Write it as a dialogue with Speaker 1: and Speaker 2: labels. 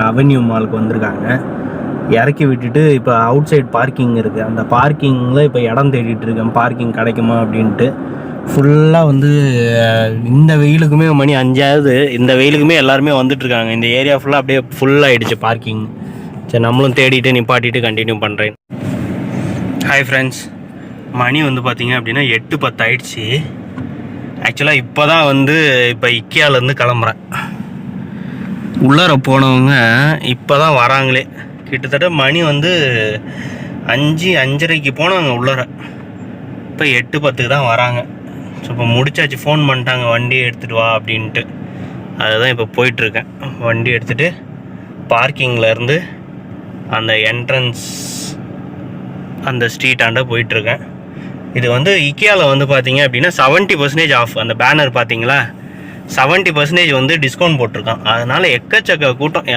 Speaker 1: Avenue மாலுக்கு வந்திருக்காங்க. இறக்கி விட்டுட்டு இப்போ அவுட் சைட் பார்க்கிங் இருக்குது. அந்த பார்க்கிங்கில் இப்போ இடம் தேடிட்டு இருக்கேன், பார்க்கிங் கிடைக்குமா அப்படின்ட்டு. ஃபுல்லாக வந்து இந்த வெயிலுக்குமே மணி 5 இந்த வெயிலுக்குமே எல்லாருமே வந்துட்டுருக்காங்க. இந்த ஏரியா ஃபுல்லாக அப்படியே ஃபுல்லாகிடுச்சு பார்க்கிங். சரி, நம்மளும் தேடிட்டு நிப்பாட்டிட்டு கண்டினியூ பண்ணுறேன். ஹாய் ஃப்ரெண்ட்ஸ், மணி வந்து பார்த்தீங்க அப்படின்னா 8:10 ஆயிடுச்சு. ஆக்சுவலாக இப்போ தான் வந்து இப்போ இக்கியாலேருந்து கிளம்புறேன். உள்ளார போனவங்க இப்போ தான் வராங்களே. கிட்டத்தட்ட மணி வந்து 5:30க்கு போனவங்க உள்ளார, இப்போ 8:10க்கு தான் வராங்க. ஸோ இப்போ முடிச்சாச்சு, ஃபோன் பண்ணிட்டாங்க வண்டியை எடுத்துகிட்டு வா அப்படின்ட்டு. அதுதான் இப்போ போயிட்டுருக்கேன். வண்டி எடுத்துகிட்டு பார்க்கிங்லேருந்து அந்த என்ட்ரன்ஸ் அந்த ஸ்ட்ரீட்டாண்ட போயிட்டுருக்கேன். இது வந்து இக்கியாவில் வந்து பார்த்தீங்க அப்படின்னா 70% ஆஃப். அந்த பேனர் பார்த்தீங்களா, 70% வந்து டிஸ்கவுண்ட் போட்டிருக்கான். அதனால் எக்கச்சக்க கூட்டம்.